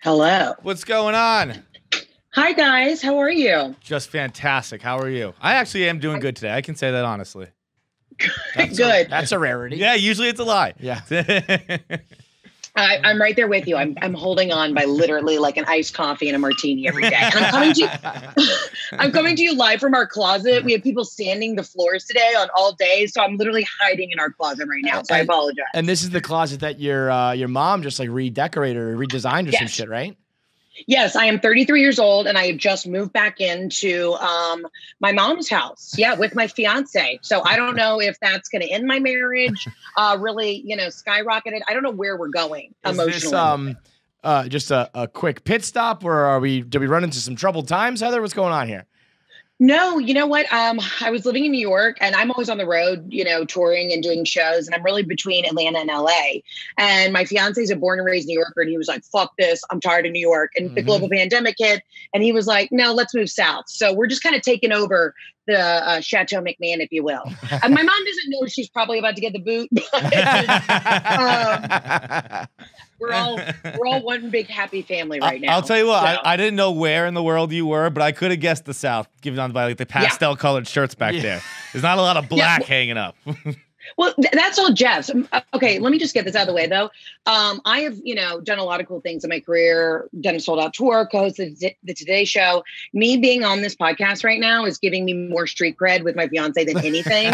Hello. What's going on? Hi, guys. How are you? Just fantastic. How are you? I actually am doing good today. I can say that honestly. Good. That's a rarity. Yeah, usually it's a lie. Yeah. I'm right there with you. I'm holding on by literally like an iced coffee and a martini every day. And I'm coming to you live from our closet. We have people sanding the floors today on all day, so I'm literally hiding in our closet right now. So I apologize. And this is the closet that your mom just like redecorated or redesigned or some shit, right? Yes, I am 33 years old and I have just moved back into my mom's house. Yeah, with my fiance. So I don't know if that's going to end my marriage. Really, skyrocketed. I don't know where we're going emotionally. Is this just a quick pit stop, or do we run into some troubled times, Heather? What's going on here? No, you know what? I was living in New York and I'm always on the road, touring and doing shows. And I'm really between Atlanta and LA. And my fiance is a born and raised New Yorker. And he was like, fuck this. I'm tired of New York. And the global pandemic hit. And he was like, no, let's move south. So we're just kind of taking over the Chateau McMahan, if you will. And my mom doesn't know she's probably about to get the boot. But, we're all one big happy family right now. I'll tell you what, I didn't know where in the world you were, but I could have guessed the South, given on by like the pastel colored shirts back there. There's not a lot of black hanging up. Well, that's all Jeff's. Okay, let me just get this out of the way, though. I have, done a lot of cool things in my career, done a sold-out tour, co-hosted the Today Show. Me being on this podcast right now is giving me more street cred with my fiance than anything.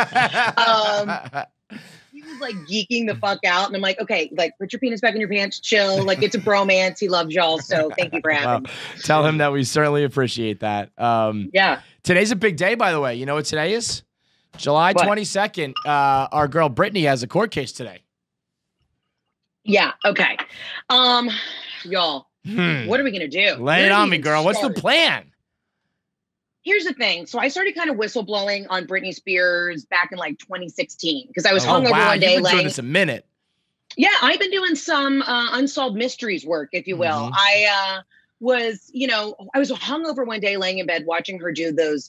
He was like geeking the fuck out. And I'm like, okay, like put your penis back in your pants, chill. Like it's a bromance. He loves y'all. So thank you for having me. Tell him that we certainly appreciate that. Yeah. Today's a big day, by the way. You know what today is? July 22nd. Our girl Brittany has a court case today. Yeah. Okay. Y'all, what are we going to do? Lay it on me, girl. What's the plan? Here's the thing. So I started kind of whistleblowing on Britney Spears back in like 2016 because I was hungover one day. You've been doing this a minute. Yeah, I've been doing some unsolved mysteries work, if you will. I was hungover one day laying in bed watching her do those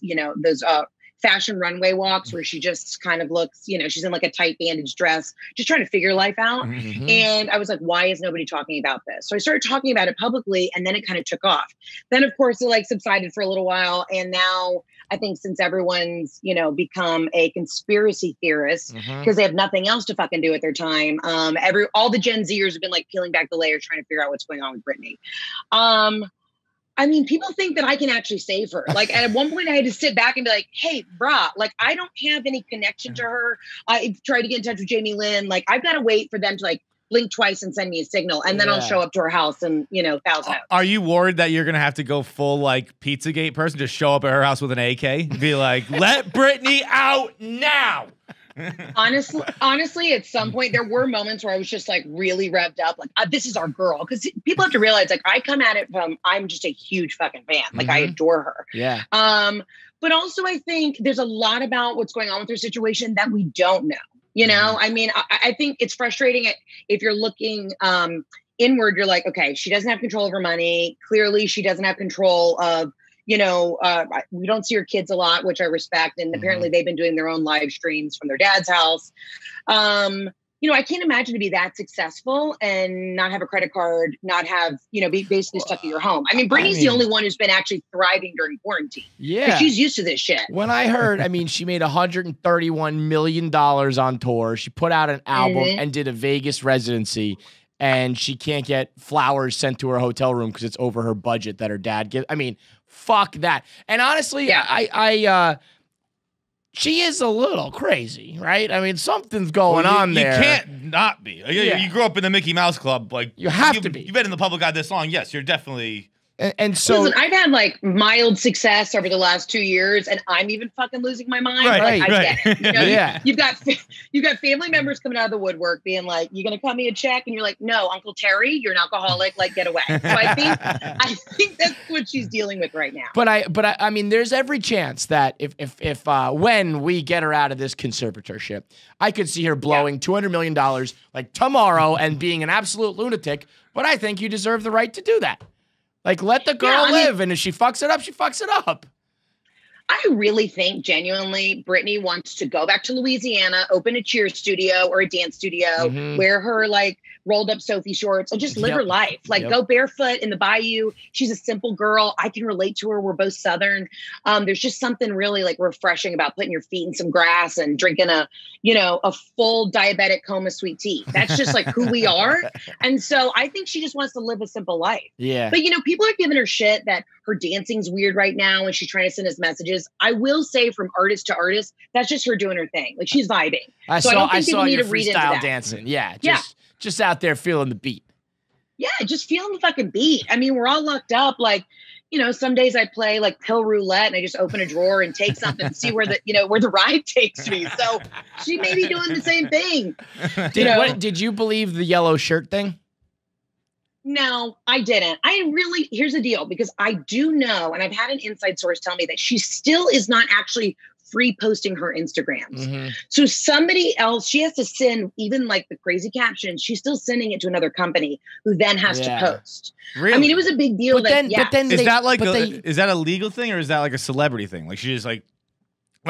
fashion runway walks where she just kind of looks, she's in like a tight bandage dress, just trying to figure life out. And I was like, why is nobody talking about this? So I started talking about it publicly and then it kind of took off. Then of course it like subsided for a little while. And now I think since everyone's, become a conspiracy theorist because they have nothing else to fucking do with their time. All the Gen Zers have been like peeling back the layers, trying to figure out what's going on with Britney. I mean, people think that I can actually save her. Like at one point I had to sit back and be like, hey, brah, like I don't have any connection to her. I tried to get in touch with Jamie Lynn. Like I've got to wait for them to like blink twice and send me a signal. And then I'll show up to her house and, thousand out. Are you worried that you're going to have to go full like Pizzagate person, just show up at her house with an AK? Be like, let Britney out now. Honestly, at some point there were moments where I was just like really revved up, like this is our girl. Because people have to realize, like I come at it from I'm just a huge fucking fan. Like I adore her. Yeah. But also I think there's a lot about what's going on with her situation that we don't know. I mean, I think it's frustrating if you're looking inward. You're like, okay, she doesn't have control of her money. Clearly, she doesn't have control of. We don't see her kids a lot, which I respect. And apparently they've been doing their own live streams from their dad's house. I can't imagine to be that successful and not have a credit card, not have, be basically stuck at your home. I mean, Britney's the only one who's been actually thriving during quarantine. Yeah. She's used to this shit. When I heard, she made $131 million on tour. She put out an album and did a Vegas residency. And she can't get flowers sent to her hotel room because it's over her budget that her dad gives. I mean, fuck that. And honestly, she is a little crazy, right? I mean, something's going on there. You can't not be. You grew up in the Mickey Mouse Club. Like you have to be. You've been in the public eye this long. Yes, you're definitely. And so listen, I've had like mild success over the last 2 years, and I'm even fucking losing my mind. Right. I get it. You've got family members coming out of the woodwork being like, "You gonna cut me a check?" And you're like, "No, Uncle Terry, you're an alcoholic. Like, get away." So I think that's what she's dealing with right now. But I mean, there's every chance that if when we get her out of this conservatorship, I could see her blowing $200 million like tomorrow and being an absolute lunatic. But I think you deserve the right to do that. Like, let the girl live, and if she fucks it up, she fucks it up. I really think, genuinely, Britney wants to go back to Louisiana, open a cheer studio or a dance studio, wear her, like, rolled up Sophie shorts and just live her life. Like go barefoot in the bayou. She's a simple girl. I can relate to her. We're both Southern. There's just something really like refreshing about putting your feet in some grass and drinking a full diabetic coma sweet tea. That's just like who we are. And so I think she just wants to live a simple life. Yeah. But people are giving her shit that her dancing's weird right now and she's trying to send us messages. I will say from artist to artist, that's just her doing her thing. Like she's vibing. I don't think people need to read into that. Dancing. Yeah. Just out there feeling the beat. Yeah, just feeling the fucking beat. I mean, we're all locked up. Like, some days I play like pill roulette and I just open a drawer and take something and see where the ride takes me. So she may be doing the same thing. Did you believe the yellow shirt thing? No, I didn't. Here's the deal, because I do know, and I've had an inside source tell me that she still is not actually free posting her Instagrams. Mm-hmm. So somebody else, she has to send even like the crazy captions. She's still sending it to another company who then has to post. Really? I mean, it was a big deal. But then is that a legal thing or is that like a celebrity thing? Like she just like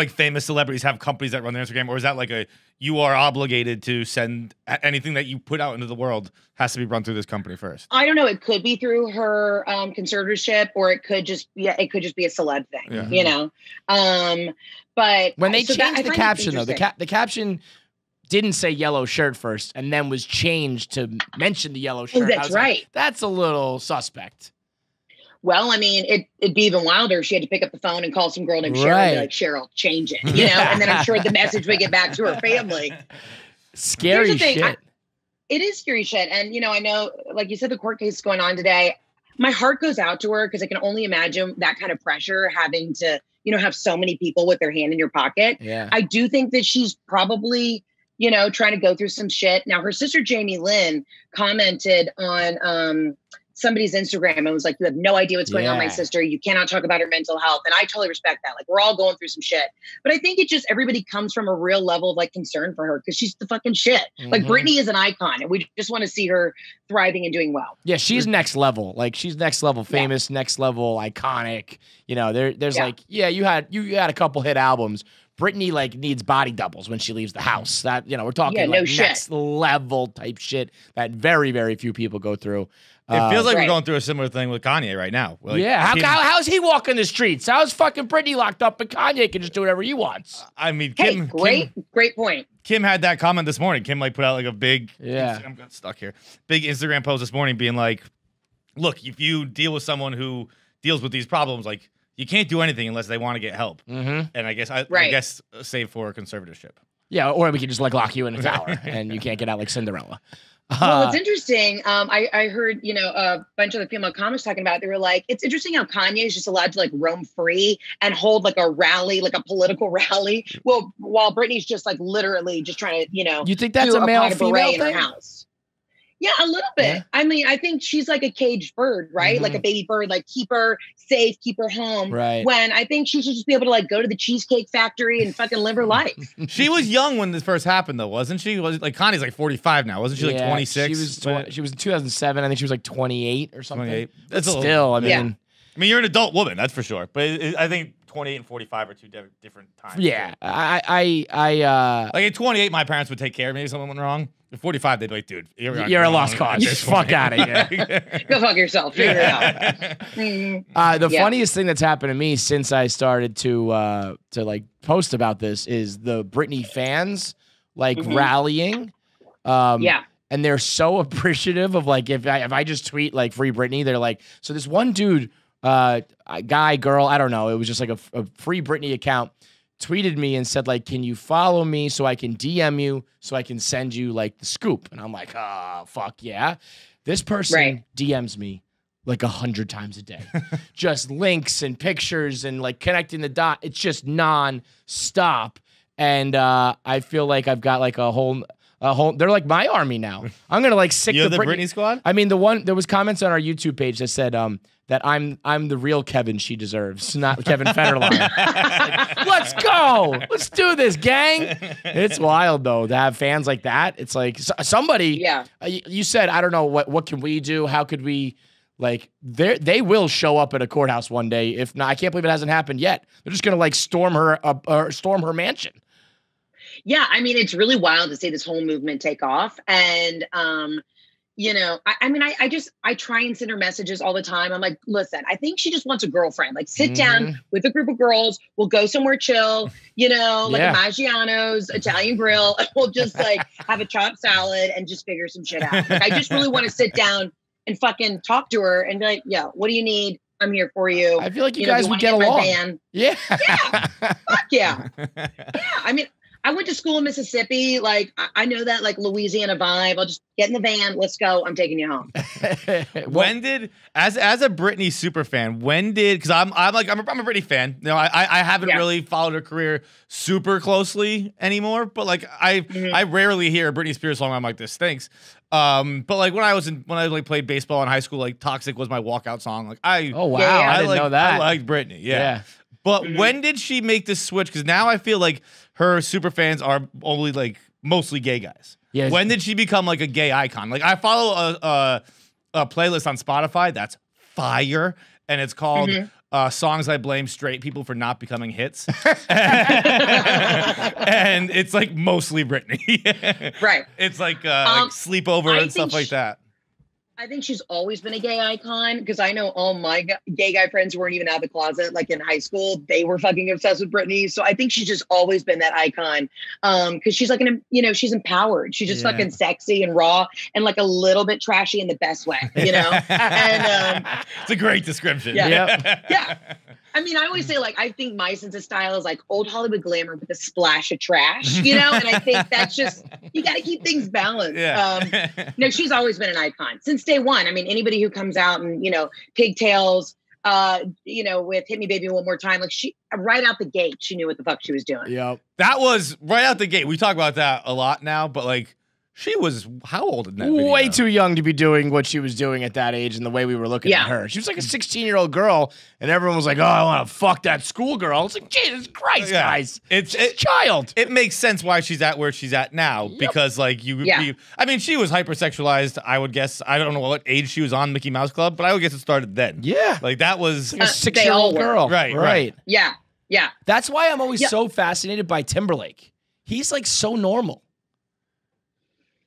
famous celebrities have companies that run their Instagram, or is that like you are obligated to send anything that you put out into the world has to be run through this company first? I don't know. It could be through her conservatorship, or it could just be a celeb thing, But when they changed the caption, though, the caption didn't say yellow shirt first and then was changed to mention the yellow shirt. Oh, that's right. Like, that's a little suspect. Well, I mean, it'd be even wilder. She had to pick up the phone and call some girl named Cheryl and be like, Cheryl, change it, And then I'm sure the message would get back to her family. Scary shit. It is scary shit. And, I know, like you said, the court case is going on today. My heart goes out to her because I can only imagine that kind of pressure having to, have so many people with their hand in your pocket. Yeah. I do think that she's probably, trying to go through some shit. Now, her sister, Jamie Lynn, commented on somebody's Instagram and was like, you have no idea what's going on, my sister. You cannot talk about her mental health. And I totally respect that. Like, we're all going through some shit. But I think everybody comes from a real level of like concern for her because she's the fucking shit. Mm-hmm. Like, Britney is an icon and we just want to see her thriving and doing well. Yeah, she's next level. Like, she's next level famous, next level iconic. There's you had a couple hit albums. Britney like needs body doubles when she leaves the house. That we're talking next level type shit that very, very few people go through. It feels like we're going through a similar thing with Kanye right now. Like, how's he walking the streets? How's fucking Britney locked up, but Kanye can just do whatever he wants? I mean, great point. Kim had that comment this morning. Kim put out like a big, I'm got stuck here. Big Instagram post this morning, being like, "Look, if you deal with someone who deals with these problems, like you can't do anything unless they want to get help." Mm-hmm. And I guess save for a conservatorship. Yeah, or we could just like lock you in a tower and you can't get out like Cinderella. Well, it's interesting. I heard, a bunch of the female comics talking about it. They were like, it's interesting how Kanye is just allowed to like roam free and hold like a rally, like a political rally. Well, while Britney's just like literally just trying to, you think that's a male-female thing? In her house. Yeah, a little bit. Yeah. I mean, I think she's like a caged bird, right? Mm-hmm. Like a baby bird, like keep her safe, keep her home. Right. When I think she should just be able to like go to the Cheesecake Factory and fucking live her life. She was young when this first happened, though, wasn't she? Was like Kanye's like 45 now, wasn't she? Like 26. She was in 2007. I think she was like 28 or something. 28. That's still. I mean, you're an adult woman, that's for sure. But I think 28 and 45 are two different times. Yeah, too. Like at 28, my parents would take care of me if something went wrong. At 45, they'd be like, dude, you're a lost cause. Just fuck out of here. Go fuck yourself. Figure it out. The funniest thing that's happened to me since I started to like post about this is the Britney fans like rallying. And they're so appreciative of like if I just tweet like free Britney, they're like, so this one dude, guy, girl, I don't know, it was just like a free Britney account, tweeted me and said like, can you follow me so I can DM you so I can send you like the scoop? And I'm like, fuck yeah. This person DMs me like 100 times a day. Just links and pictures and like connecting the dot. It's just non-stop. And I feel like I've got like a whole they're like my army now. I'm gonna like sick the Britney squad. I mean, there was comments on our YouTube page that said that I'm the real Kevin she deserves, not Kevin Federline. Like, let's go, let's do this, gang. It's wild though to have fans like that. It's like somebody. Yeah. You said I don't know what can we do? How could we? Like they will show up at a courthouse one day. If not, I can't believe it hasn't happened yet. They're just gonna like storm her mansion. Yeah, I mean, it's really wild to see this whole movement take off. And, I mean, I try and send her messages all the time. I'm like, listen, I think she just wants a girlfriend. Like, sit down with a group of girls. We'll go somewhere chill, like a Maggiano's Italian grill. And we'll just like have a chopped salad and just figure some shit out. Like, I just really want to sit down and fucking talk to her and be like, yo, what do you need? I'm here for you. I feel like you guys would get along. Yeah. Fuck yeah. Yeah. I mean, I went to school in Mississippi. Like, I know that like Louisiana vibe. I'll just get in the van. Let's go. I'm taking you home. When did, as a Britney super fan, because I'm a Britney fan. I haven't really followed her career super closely anymore. But like I rarely hear a Britney Spears song. I'm like, this stinks. But like when I played baseball in high school, like Toxic was my walkout song. Like I didn't know that. I liked Britney. Yeah. But when did she make this switch? Because now I feel like her super fans are only like mostly gay guys. Yeah. When did she become like a gay icon? Like I follow a playlist on Spotify that's fire, and it's called Songs I Blame Straight People for Not Becoming Hits. And it's like mostly Britney. Right. It's like Sleepover and stuff like that. I think she's always been a gay icon because I know all my gay guy friends who weren't even out of the closet, like in high school, they were fucking obsessed with Britney. So I think she's just always been that icon because she's like, she's empowered. She's just fucking sexy and raw and like a little bit trashy in the best way, And it's a great description. Yeah. I mean, I always say, like, I think my sense of style is like old Hollywood glamour with a splash of trash, and I think that's just, you got to keep things balanced. Yeah. No, she's always been an icon since day one. I mean, anybody who comes out and, pigtails, with Hit Me Baby One More Time, like she, right out the gate, she knew what the fuck she was doing. Yep. That was right out the gate. We talk about that a lot now, but like, she was how old in that video? Way too young to be doing what she was doing at that age and the way we were looking at her. She was like a 16-year-old girl, and everyone was like, oh, I want to fuck that schoolgirl. It's like, Jesus Christ, guys. She's a child. It makes sense why she's at where she's at now because, like, I mean, she was hypersexualized, I would guess. I don't know what age she was on Mickey Mouse Club, but I would guess it started then. Yeah. Like, that was a 6-year-old girl. Right. Yeah. That's why I'm always so fascinated by Timberlake. He's, like, so normal.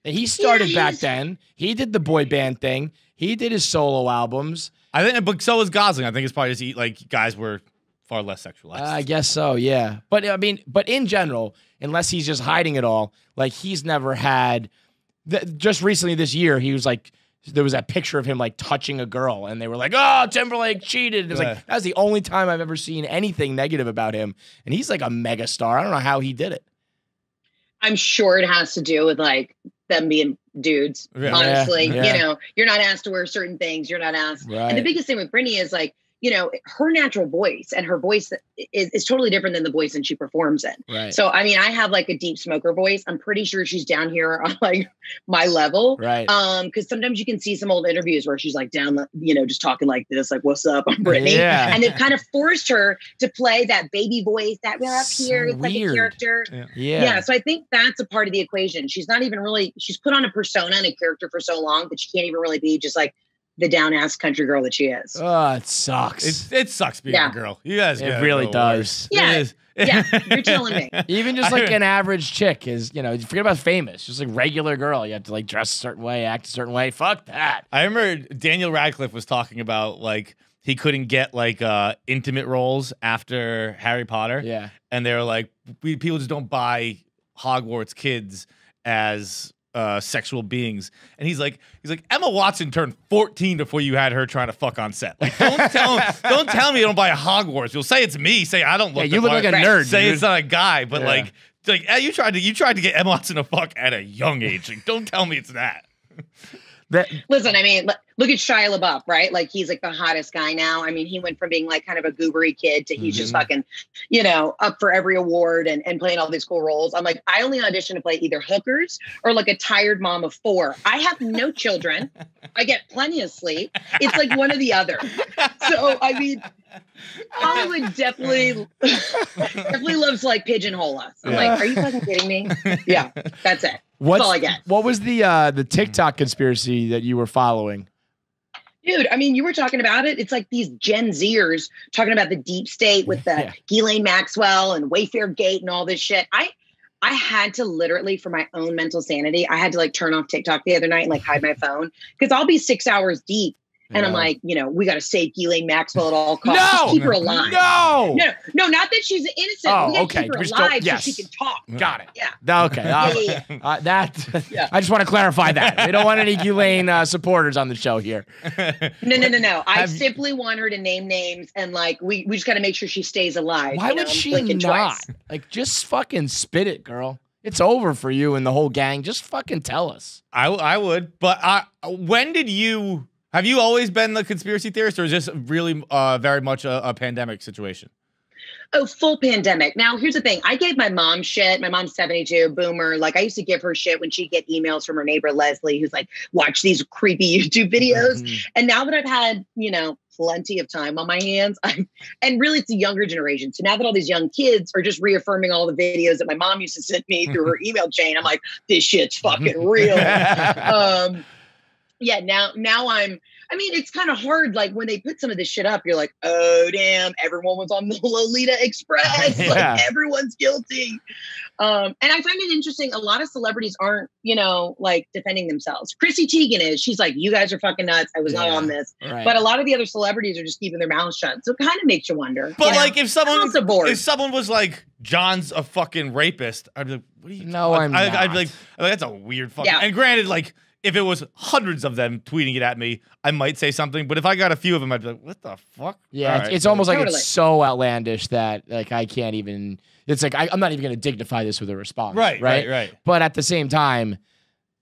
And he started back then. He did the boy band thing. He did his solo albums. I think, but so was Gosling. I think it's probably just like guys were far less sexualized. I guess so, yeah. But I mean, in general, unless he's just hiding it all, like he's never had. Just recently this year, he was like, there was that picture of him like touching a girl, and they were like, "Oh, Timberlake cheated." And it was like that was the only time I've ever seen anything negative about him, and he's like a mega star. I don't know how he did it. I'm sure it has to do with like them being dudes, honestly. You're not asked to wear certain things. You're not asked. Right. And the biggest thing with Britney is like, her natural voice, and her voice is totally different than the voice that she performs in. Right. So, I mean, I have like a deep smoker voice. I'm pretty sure she's down here on like my level. Right. Because sometimes you can see some old interviews where she's like down, just talking like this, like, what's up, I'm Britney. Yeah. And they've kind of forced her to play that baby voice that we're up here. It's like a character. Yeah. So I think that's a part of the equation. She's not even really, she's put on a persona and a character for so long that she can't even really be just like the down-ass country girl that she is. Oh, it sucks. It sucks being a girl. You guys, it really does. Yeah, you're telling me. Even just like an average chick is, forget about famous, just like regular girl. You have to like dress a certain way, act a certain way. Fuck that. I remember Daniel Radcliffe was talking about like he couldn't get like intimate roles after Harry Potter. Yeah, and they were like, people just don't buy Hogwarts kids as sexual beings, and he's like Emma Watson turned 14 before you had her trying to fuck on set. Like, don't tell me you don't buy a Hogwarts. You'll say it's me. Say I don't look. Yeah, you look like a nerd. Say dude. It's not a guy, but like you tried to get Emma Watson to fuck at a young age. Like, don't tell me it's that. Listen, I mean, look at Shia LaBeouf, right? Like, he's like the hottest guy now. I mean, he went from being like kind of a goobery kid to he's just fucking, up for every award and playing all these cool roles. I'm like, I only audition to play either hookers or like a tired mom of 4. I have no children. I get plenty of sleep. It's like one or the other. So, I mean, Hollywood definitely loves to like pigeonhole us. I'm like, are you fucking kidding me? Yeah, that's it. That's all I get. What was the TikTok conspiracy that you were following? Dude, I mean, you were talking about it. It's like these Gen Zers talking about the deep state with the Ghislaine Maxwell and Wayfair Gate and all this shit. I had to literally, for my own mental sanity, I had to like turn off TikTok the other night and like hide my phone because I'll be 6 hours deep. And I'm like, we got to save Ghislaine Maxwell at all costs. Just keep her alive. No, not that she's innocent. Oh, we gotta okay. keep her alive so she can talk. Got it. Yeah. Okay. I just want to clarify that. We don't want any Ghislaine supporters on the show here. No. I simply want her to name names and like we just got to make sure she stays alive. Why would she not? Twice. Like, just fucking spit it, girl. It's over for you and the whole gang. Just fucking tell us. I would. But when did you? Have you always been the conspiracy theorist, or is this really very much a pandemic situation? Oh, full pandemic. Now, here's the thing. I gave my mom shit. My mom's 72, boomer. Like, I used to give her shit when she'd get emails from her neighbor, Leslie, who's like, watch these creepy YouTube videos. And now that I've had, plenty of time on my hands, and really it's the younger generation. So now that all these young kids are just reaffirming all the videos that my mom used to send me through her email chain, I'm like, this shit's fucking real. Yeah, now it's kind of hard. Like when they put some of this shit up, you're like, oh, damn, everyone was on the Lolita Express. Like everyone's guilty. And I find it interesting. A lot of celebrities aren't, like defending themselves. Chrissy Teigen is. She's like, you guys are fucking nuts. I was not on this. Right. But a lot of the other celebrities are just keeping their mouths shut. So it kind of makes you wonder. But like if someone was like, John's a fucking rapist, I'd be like, what are you? No, I'm not. I'd be like, that's a weird fucking. Yeah. And granted, like, if it was hundreds of them tweeting it at me, I might say something. But if I got a few of them, I'd be like, what the fuck? Yeah, it's almost like it's so outlandish that like I can't even. It's like I'm not even going to dignify this with a response. Right. But at the same time,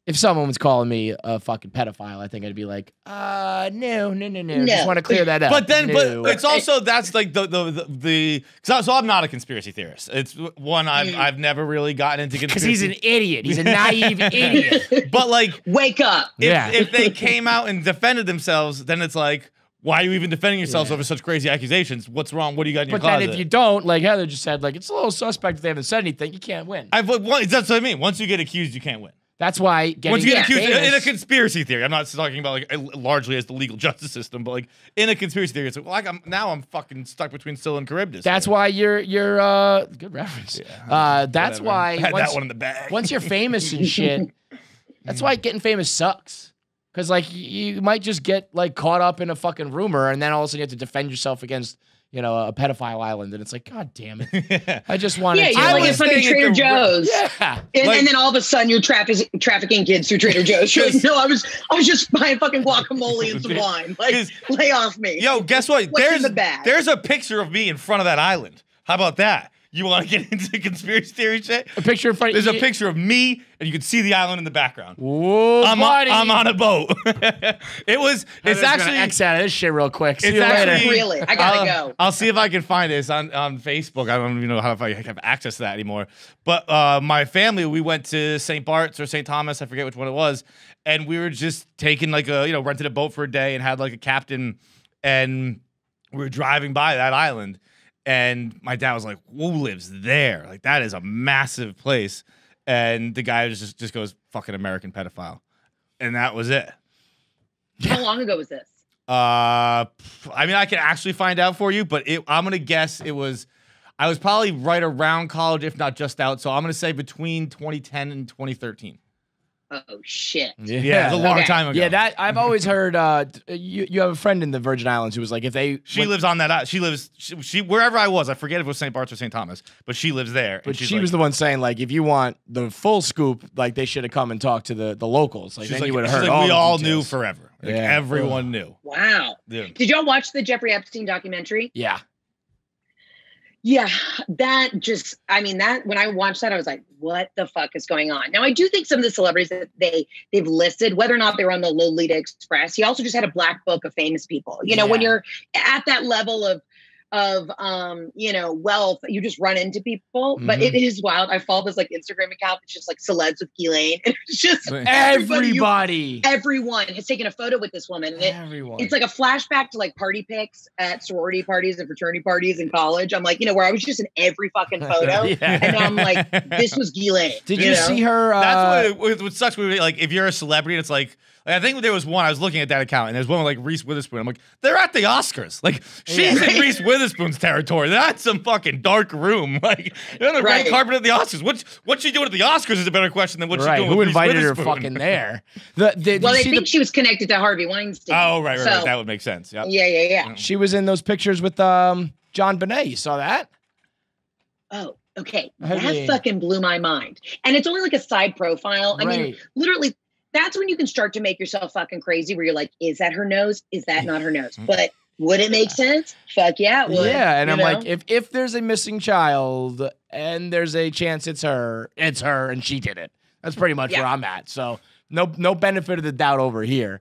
if someone was calling me a fucking pedophile, I think I'd be like, no. Just want to clear that up. But then, but it's also that's like the so I'm not a conspiracy theorist. It's one I've never really gotten into because he's an idiot. He's a naive idiot. But like, wake up. If they came out and defended themselves, then it's like, why are you even defending yourselves over such crazy accusations? What's wrong? What do you got in your closet? But then if you don't, like Heather just said, like it's a little suspect if they haven't said anything, you can't win. That's what I mean. Once you get accused, you can't win. That's why once you get accused in a conspiracy theory, I'm not talking about like largely as the legal justice system, but like in a conspiracy theory, it's like I'm fucking stuck between Scylla and Charybdis. That's why you're good reference. That's why I had that one in the bag. Once you're famous and shit, that's why getting famous sucks. Because like you might just get like caught up in a fucking rumor, and then all of a sudden you have to defend yourself against a pedophile island, and it's like, God damn it! I just wanted. Yeah, you're like a fucking Trader Joe's. Yeah, and then all of a sudden you're trafficking kids through Trader Joe's. You're like, no, I was just buying fucking guacamole and some wine. Like, lay off me. Yo, guess what? What's in the bag? There's a picture of me in front of that island. How about that? You want to get into conspiracy theory shit? A picture in front. There's a picture of me, and you can see the island in the background. Whoa, I'm on a boat. It's actually X out of this shit real quick. See you later. Really, I gotta go. I'll see if I can find this on Facebook. I don't even know if I have access to that anymore. But my family, we went to St. Bart's or St. Thomas, I forget which one it was, and we were just taking like rented a boat for a day and had like a captain, and we were driving by that island. And my dad was like, who lives there? Like, that is a massive place. And the guy just goes, fucking American pedophile. And that was it. How long ago was this? I mean, I can actually find out for you, but I'm going to guess I was probably right around college, if not just out. So I'm going to say between 2010 and 2013. Oh, shit. Yeah, it's a long time ago. Yeah, that I've always heard. You have a friend in the Virgin Islands who was like, she lives on that. She lives wherever I was. I forget if it was St. Bart's or St. Thomas, but she lives there. But she was the one saying like, if you want the full scoop, like they should have come and talked to the locals. Like then you would have heard. We all knew forever. Like, everyone knew. Wow. Yeah. Did y'all watch the Jeffrey Epstein documentary? Yeah. Yeah, that when I watched that, I was like, what the fuck is going on? Now, I do think some of the celebrities that they've listed, whether or not they were on the Lolita Express, he also just had a black book of famous people. When you're at that level of wealth, you just run into people. But it is wild. I follow this like Instagram account that's just like celebs with Ghislaine. And it's just everyone has taken a photo with this woman. And it's like a flashback to like party pics at sorority parties and fraternity parties in college. I'm like, where I was just in every fucking photo. And now I'm like, this was Ghislaine. Did you see her? That's what sucks. Like, if you're a celebrity, it's like Like, I think there was one, I was looking at that account, and there's one with like Reese Witherspoon. I'm like, they're at the Oscars. Like, she's in Reese Witherspoon's territory. That's some fucking dark room. Like, you're on the red carpet at the Oscars. What she doing at the Oscars is a better question than what she's doing Who with invited Reese her Witherspoon. fucking there? Well, they think she was connected to Harvey Weinstein. Oh, right. That would make sense. Yep. Yeah. She was in those pictures with John Bonet. You saw that? Oh, okay. That fucking blew my mind. And it's only like a side profile. I mean, literally, that's when you can start to make yourself fucking crazy where you're like, is that her nose? Is that not her nose? But would it make sense? Fuck yeah, it would. Yeah, and I'm like, if there's a missing child and there's a chance it's her, and she did it. That's pretty much where I'm at. So no benefit of the doubt over here.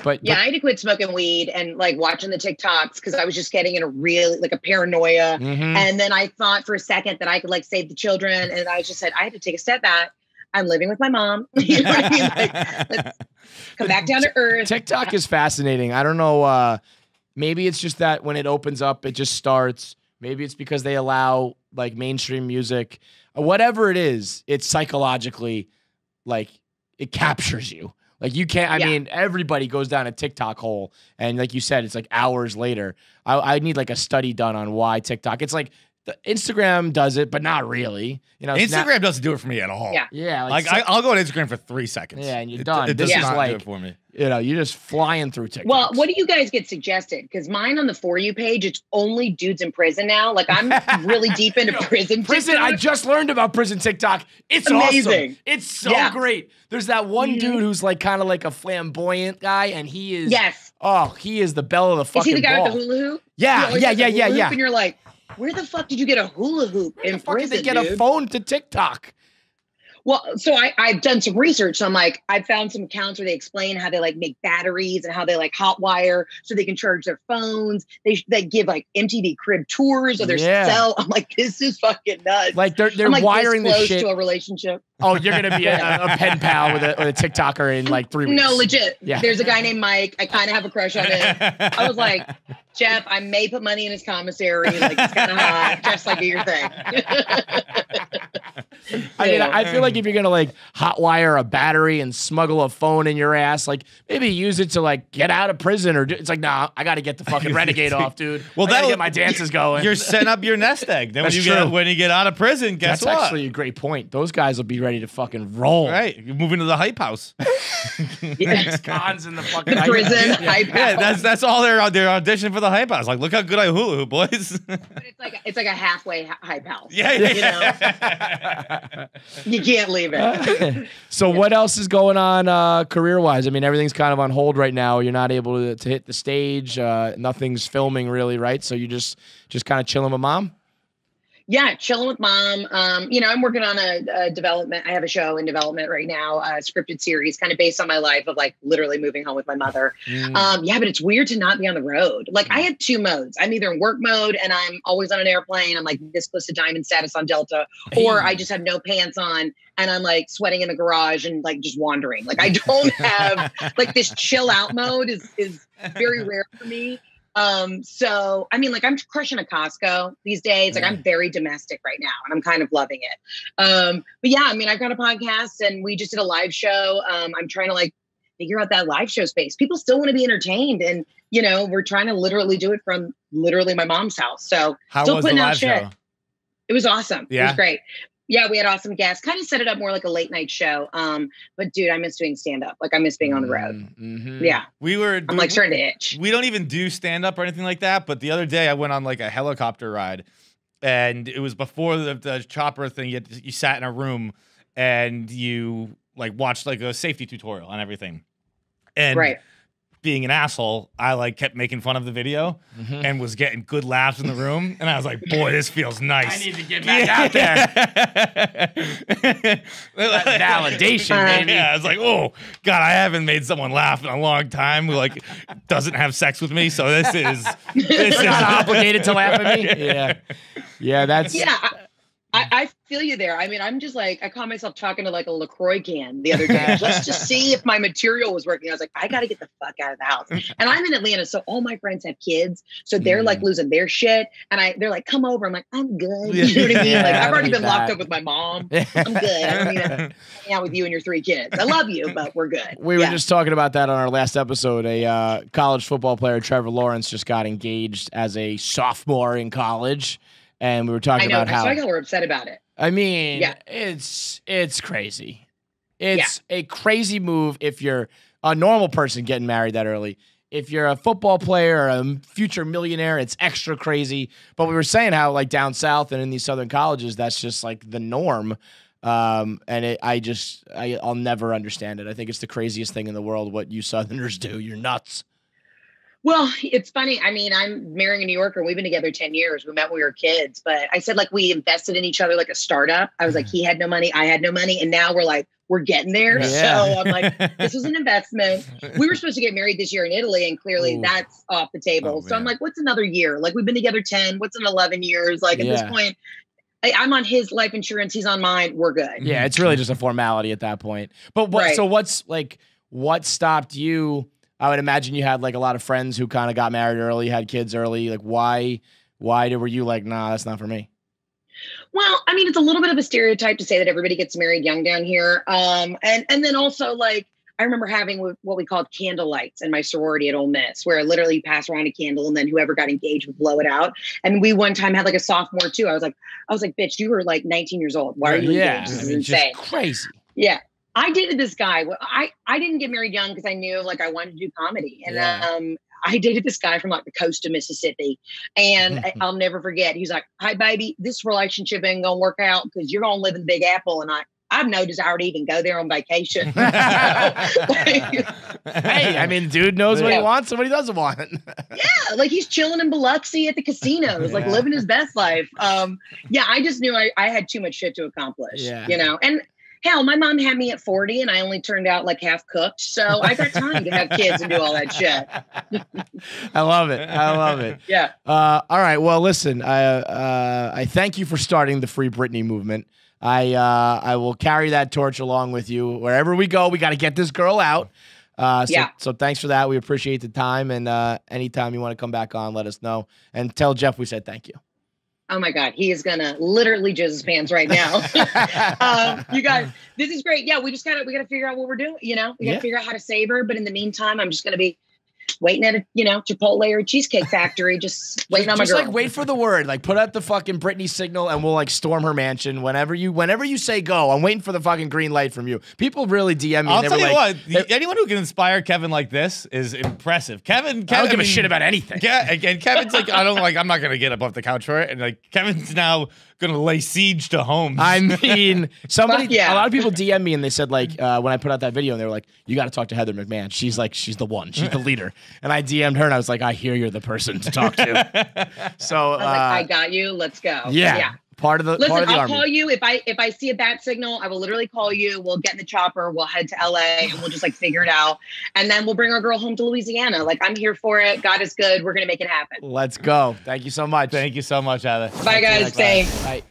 But I had to quit smoking weed and like watching the TikToks because I was just getting in a really like a paranoia. And then I thought for a second that I could like save the children. And I just said, I had to take a step back. I'm living with my mom. You know what I mean? Like, let's come back down to earth. TikTok is fascinating. I don't know. Maybe it's just that when it opens up, it just starts. Maybe it's because they allow like mainstream music. Whatever it is, it's psychologically like it captures you. Like you can't, I mean, everybody goes down a TikTok hole. And like you said, it's like hours later. I need like a study done on why TikTok. It's like Instagram does it, but not really. You know, Instagram doesn't do it for me at all. Yeah. Like I'll go on Instagram for 3 seconds. Yeah, and you're done. This is not do it for me. You know, you're just flying through TikTok. Well, what do you guys get suggested? Because mine on the For You page, it's only dudes in prison now. Like I'm really deep into prison. I just learned about prison TikTok. It's amazing. Awesome. It's so great. There's that one dude who's like kind of like a flamboyant guy, and he is he is the belle of the fucking Is he the guy ball. with the hula hoop? Yeah. And you're like, where the fuck did you get a hula hoop in prison? Did they get a phone to TikTok? Well, so I've done some research. So I'm like, I found some accounts where they explain how they like make batteries and how they like hot wire so they can charge their phones. They give like MTV crib tours of their cell. I'm like, this is fucking nuts. Like they're like, wiring this the shit to a relationship. Oh, you're gonna be a pen pal with a TikToker in like 3 weeks. No, legit. Yeah. There's a guy named Mike. I kind of have a crush on him. I was like, Jeff, I may put money in his commissary. Like it's kind of hot. Just like your thing. I mean, I feel like if you're gonna like hotwire a battery and smuggle a phone in your ass, like maybe use it to like get out of prison, or it's like, nah, I got to get the fucking renegade off, dude. Well, I gotta get my dances going. You're setting up your nest egg. Then when you get out of prison, guess what? That's actually a great point. Those guys will be ready to fucking roll. Right, you move into the hype house. Cons in the fucking prison hype house. Yeah, that's all they're auditioning for the hype house. Like, look how good I hula hoop, boys. But it's like a halfway hype house. Yeah. You know? You can't leave it. So what else is going on career-wise? I mean, everything's kind of on hold right now. You're not able to hit the stage. Nothing's filming really, right? So you just kind of chilling with mom? Yeah, chilling with mom. You know, I'm working on a development. I have a show in development right now, a scripted series kind of based on my life of like literally moving home with my mother. Yeah, but it's weird to not be on the road. Like I have 2 modes. I'm either in work mode and I'm always on an airplane. I'm like this close to diamond status on Delta, or I just have no pants on and I'm like sweating in the garage and like just wandering. Like I don't have like this chill out mode is very rare for me. So, I mean, like I'm crushing a Costco these days. Like I'm very domestic right now and I'm kind of loving it. But yeah, I mean, I've got a podcast and we just did a live show. I'm trying to like figure out that live show space. People still want to be entertained. And, you know, we're trying to literally do it from literally my mom's house. So how still was putting the out live shit. show? It was awesome. Yeah. It was great. Yeah, we had awesome guests. Kind of set it up more like a late night show. But dude, I miss doing stand up. Like I miss being on the road. Yeah. I'm like starting to itch. We don't even do stand up or anything like that. But the other day I went on like a helicopter ride, and it was before the chopper thing. You sat in a room and you like watched like a safety tutorial on everything. And being an asshole, I like kept making fun of the video and was getting good laughs in the room. And I was like, boy, this feels nice. I need to get back out there. Validation, baby. Yeah, I was like, oh, God, I haven't made someone laugh in a long time who like doesn't have sex with me. So this is not obligated to laugh at me. Yeah. Yeah, that's... Yeah. I I feel you there. I mean, I'm just like, I caught myself talking to like a LaCroix can the other day just to see if my material was working. I was like, I got to get the fuck out of the house. And I'm in Atlanta, so all my friends have kids. So they're like losing their shit. And they're like, come over. I'm like, I'm good. You know what I mean? Like, I've already been locked up with my mom. I'm good. I don't need to hang out with you and your 3 kids. I love you, but we're good. We were just talking about that on our last episode. A college football player, Trevor Lawrence, just got engaged as a sophomore in college. And we were talking about how we're upset about it. I mean, it's crazy. It's a crazy move if you're a normal person getting married that early. If you're a football player or a future millionaire, it's extra crazy. But we were saying how like down south and in these southern colleges, that's just like the norm. And I'll never understand it. I think it's the craziest thing in the world what you Southerners do. You're nuts. Well, it's funny. I mean, I'm marrying a New Yorker. We've been together 10 years. We met when we were kids. But I said, like, we invested in each other like a startup. I was like, he had no money. I had no money. And now we're like, we're getting there. Yeah. So I'm like, this was an investment. We were supposed to get married this year in Italy. And clearly that's off the table. So I'm like, what's another year? Like, we've been together 10. What's in 11 years? Like, at this point, I'm on his life insurance. He's on mine. We're good. Yeah, it's really just a formality at that point. But so what stopped you? I would imagine you had like a lot of friends who kind of got married early, had kids early. Like why were you like, nah, that's not for me? Well, I mean, it's a little bit of a stereotype to say that everybody gets married young down here. And then also like, I remember having what we called candle lights in my sorority at Ole Miss, where literally you pass around a candle and then whoever got engaged would blow it out. And we one time had like a sophomore too. I was like, bitch, you were like 19 years old. Why are you engaged? This is insane. Crazy. Yeah. I dated this guy. I didn't get married young because I knew like I wanted to do comedy. And I dated this guy from like the coast of Mississippi. And I'll never forget. He's like, hi, baby, this relationship ain't going to work out because you're going to live in the Big Apple. And I've no desire to even go there on vacation. Hey, I mean, dude knows what he wants and what he doesn't want. Yeah, like he's chilling in Biloxi at the casinos, like living his best life. I just knew I had too much shit to accomplish, you know? And hell, my mom had me at 40 and I only turned out like half cooked. So I got time to have kids and do all that shit. I love it. Yeah. All right. Well, listen, I thank you for starting the Free Britney movement. I will carry that torch along with you wherever we go. We got to get this girl out. So thanks for that. We appreciate the time. And anytime you want to come back on, let us know. And tell Jeff we said thank you. Oh my God, he is gonna literally jizz his pants right now. You guys, this is great. Yeah, we gotta figure out what we're doing. You know, we gotta figure out how to save her. But in the meantime, I'm just gonna be waiting at a Chipotle or a Cheesecake Factory, just waiting on my girl. Just like wait for the word. Like put out the fucking Britney signal, and we'll like storm her mansion whenever you say go. I'm waiting for the fucking green light from you. People really DM me. I'll tell you what. Anyone who can inspire Kevin like this is impressive. Kevin, I don't give a shit about anything. Yeah, again, Kevin's like, I'm not gonna get up off the couch for it, and like Kevin's now gonna lay siege to homes. I mean, a lot of people DM me and they said like when I put out that video, and they were like, you got to talk to Heather McMahan. She's the one. She's the leader. And I DM'd her and I was like, I hear you're the person to talk to. So I got you. Let's go. Yeah. Part of the I'll army. call you if I see a bat signal. I will literally call you. We'll get in the chopper. We'll head to LA and we'll just like figure it out. And then we'll bring our girl home to Louisiana. Like I'm here for it. God is good. We're gonna make it happen. Let's go. Thank you so much. Thank you so much, Heather. Bye guys. Thanks. Bye.